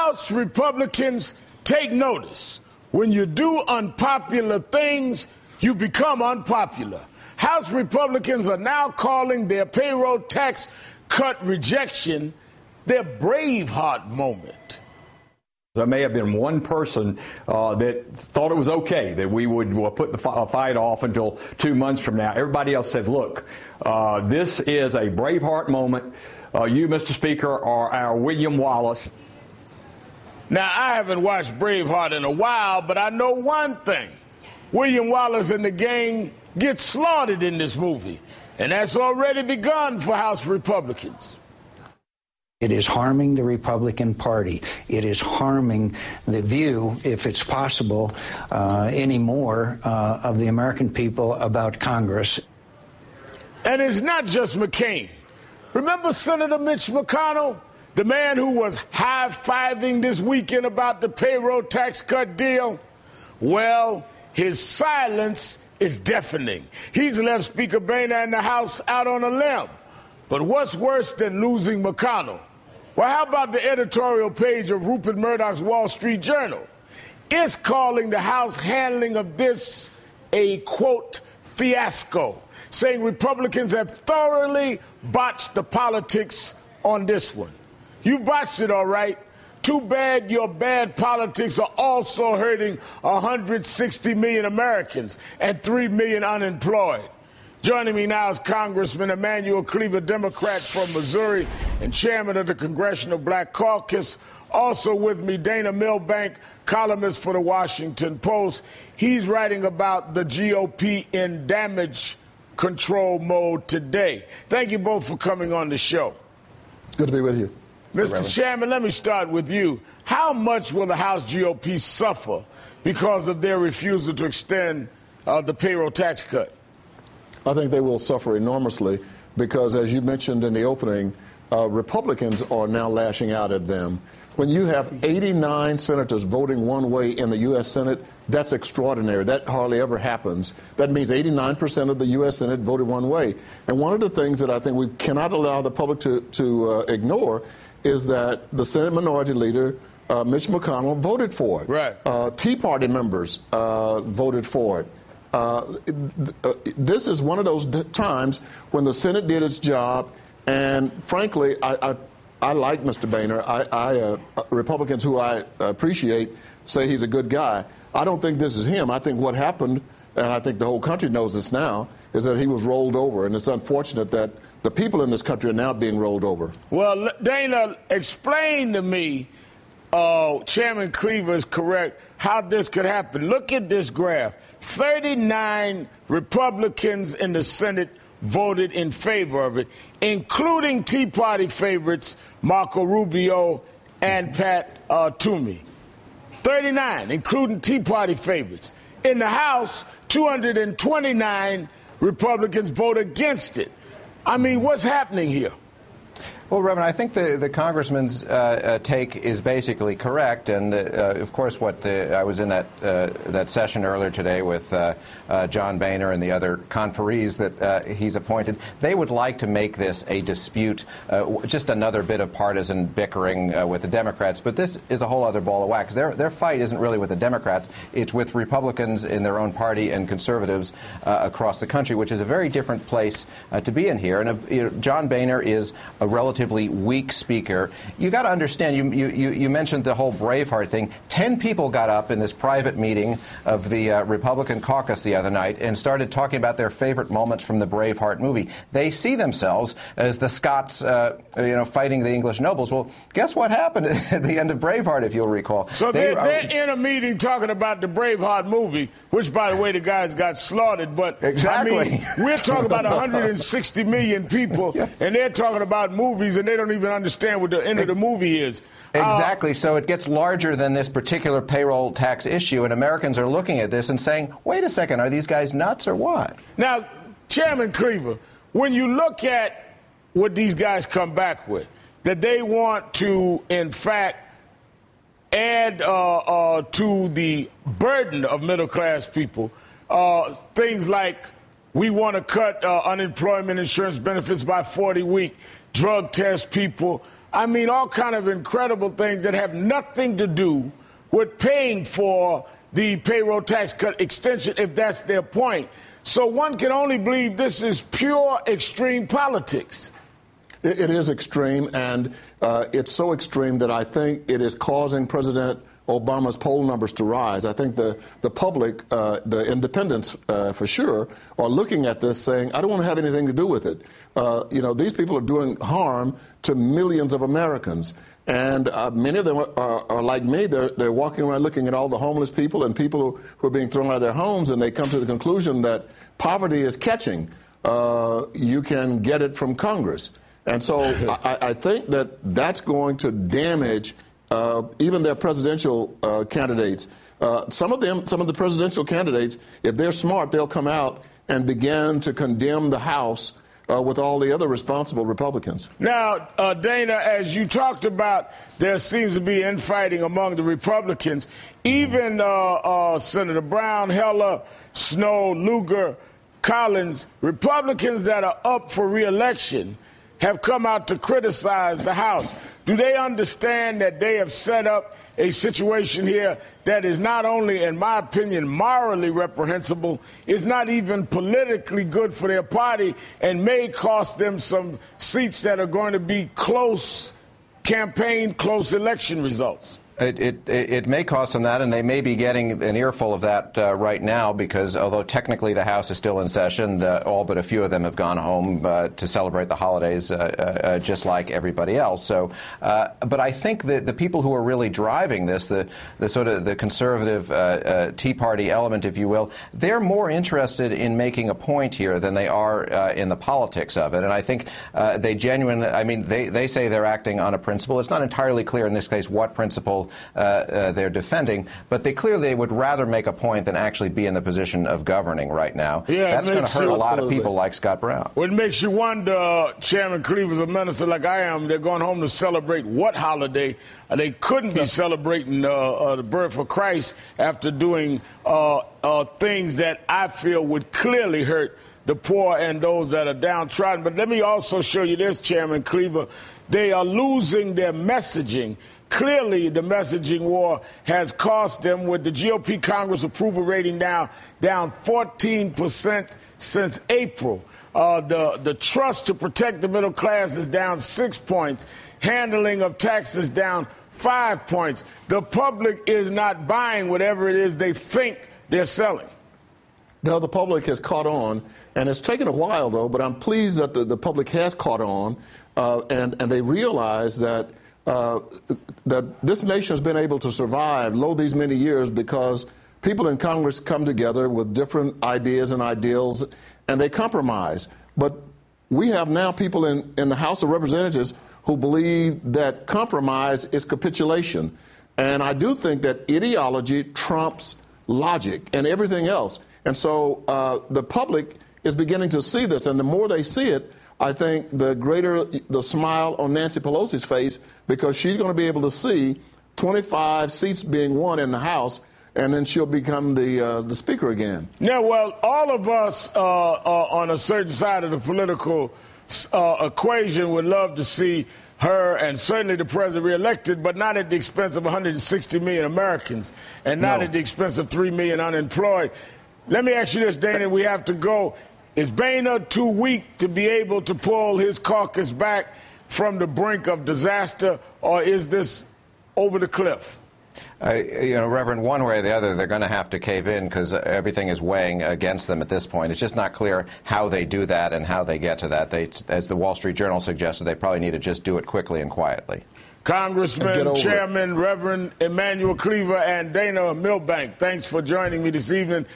House Republicans, take notice. When you do unpopular things, you become unpopular. House Republicans are now calling their payroll tax cut rejection their Braveheart moment. There may have been one person that thought it was okay that we would put the fight off until 2 months from now. Everybody else said, look, this is a Braveheart moment. You, Mr. Speaker, are our William Wallace. Now, I haven't watched Braveheart in a while, but I know one thing. William Wallace and the gang get slaughtered in this movie, and that's already begun for House Republicans. It is harming the Republican Party. It is harming the view, if it's possible, anymore, of the American people about Congress. And it's not just McCain. Remember Senator Mitch McConnell, the man who was high-fiving this weekend about the payroll tax cut deal? Well, his silence is deafening. He's left Speaker Boehner and the House out on a limb. But what's worse than losing McConnell? Well, how about the editorial page of Rupert Murdoch's Wall Street Journal? It's calling the House handling of this a, quote, fiasco, saying Republicans have thoroughly botched the politics on this one. You botched it, all right. Too bad your bad politics are also hurting 160 million Americans and 3 million unemployed. Joining me now is Congressman Emanuel, Cleaver, Democrat from Missouri and chairman of the Congressional Black Caucus. Also with me, Dana Milbank, columnist for the Washington Post. He's writing about the GOP in damage control mode today. Thank you both for coming on the show. Good to be with you. Mr. Chairman, let me start with you. How much will the House GOP suffer because of their refusal to extend the payroll tax cut? I think they will suffer enormously because, as you mentioned in the opening, Republicans are now lashing out at them. When you have 89 senators voting one way in the U.S. Senate, that's extraordinary. That hardly ever happens. That means 89% of the U.S. Senate voted one way. And one of the things that I think we cannot allow the public to ignore is that the Senate Minority Leader, Mitch McConnell, voted for it. Right. Tea Party members voted for it. This is one of those times when the Senate did its job, and frankly, I like Mr. Boehner. Republicans who I appreciate say he's a good guy. I don't think this is him. I think what happened, and I think the whole country knows this now, is that he was rolled over, and it's unfortunate that the people in this country are now being rolled over. Well, Dana, explain to me, Chairman Cleaver is correct, how this could happen. Look at this graph. 39 Republicans in the Senate voted in favor of it, including Tea Party favorites Marco Rubio and Pat Toomey. 39, including Tea Party favorites. In the House, 229 Republicans vote against it. I mean, what's happening here? Well, Reverend, I think the congressman's take is basically correct, and of course, I was in that session earlier today with John Boehner and the other conferees that he's appointed. They would like to make this a dispute, just another bit of partisan bickering with the Democrats. But this is a whole other ball of wax. Their fight isn't really with the Democrats; it's with Republicans in their own party and conservatives across the country, which is a very different place to be in here. And John Boehner is a relatively weak speaker. You got to understand, you mentioned the whole Braveheart thing. 10 people got up in this private meeting of the Republican caucus the other night and started talking about their favorite moments from the Braveheart movie. They see themselves as the Scots, fighting the English nobles. Well, guess what happened at the end of Braveheart, if you'll recall? So they're in a meeting talking about the Braveheart movie, which, by the way, the guys got slaughtered. But exactly. I mean, we're talking about 160 million people, yes. And they're talking about movies, and they don't even understand what the end of the movie is. Exactly. So it gets larger than this particular payroll tax issue, and Americans are looking at this and saying, wait a second, are these guys nuts or what? Now, Chairman Cleaver, when you look at what these guys come back with, that they want to, in fact, add to the burden of middle-class people, things like we want to cut unemployment insurance benefits by 40 weeks, drug test people, I mean, all kind of incredible things that have nothing to do with paying for the payroll tax cut extension, if that's their point. So one can only believe this is pure extreme politics. It is extreme, and it's so extreme that I think it is causing President Obama's poll numbers to rise. I think the public, the independents for sure, are looking at this saying, I don't want to have anything to do with it. These people are doing harm to millions of Americans. And many of them are like me. They're walking around looking at all the homeless people and people who are being thrown out of their homes, and they come to the conclusion that poverty is catching. You can get it from Congress. And so I think that that's going to damage even their presidential candidates. Some of the presidential candidates, if they're smart, they'll come out and begin to condemn the House with all the other responsible Republicans. Now, Dana, as you talked about, there seems to be infighting among the Republicans. Even Senator Brown, Heller, Snowe, Lugar, Collins, Republicans that are up for re-election have come out to criticize the House. Do they understand that they have set up a situation here that is not only, in my opinion, morally reprehensible, is not even politically good for their party, and may cost them some seats that are going to be close campaign, close election results? It may cost them that, and they may be getting an earful of that right now, because although technically the House is still in session, all but a few of them have gone home to celebrate the holidays just like everybody else. So, but I think that the people who are really driving this, the sort of the conservative Tea Party element, if you will, they're more interested in making a point here than they are in the politics of it. And I think they genuinely, I mean, they say they're acting on a principle. It's not entirely clear in this case what principle they're defending, but they clearly would rather make a point than actually be in the position of governing right now. Yeah, that's going to hurt a lot of people like Scott Brown. Well, it makes you wonder, Chairman Cleaver's a minister like I am, they're going home to celebrate what holiday? They couldn't be celebrating the birth of Christ after doing things that I feel would clearly hurt the poor and those that are downtrodden. But let me also show you this, Chairman Cleaver. They are losing their messaging. Clearly, the messaging war has cost them, with the GOP Congress approval rating now down 14% since April. The trust to protect the middle class is down 6 points. Handling of taxes down 5 points. The public is not buying whatever it is they think they're selling. No, the public has caught on, and it's taken a while, though, but I'm pleased that the public has caught on, and they realize that that this nation has been able to survive these many years because people in Congress come together with different ideas and ideals, and they compromise. But we have now people in the House of Representatives who believe that compromise is capitulation. And I do think that ideology trumps logic and everything else. And so the public is beginning to see this, and the more they see it, I think the greater the smile on Nancy Pelosi's face, because she's going to be able to see 25 seats being won in the House, and then she'll become the speaker again. Yeah, well, all of us on a certain side of the political equation would love to see her and certainly the president reelected, but not at the expense of 160 million Americans and not at the expense of 3 million unemployed. Let me ask you this, Dana, we have to go. Is Boehner too weak to be able to pull his caucus back from the brink of disaster, or is this over the cliff? Reverend, one way or the other, they're going to have to cave in because everything is weighing against them at this point. It's just not clear how they do that and how they get to that. As the Wall Street Journal suggested, they probably need to just do it quickly and quietly. Congressman, Chairman, Reverend Emanuel Cleaver, and Dana Milbank, thanks for joining me this evening.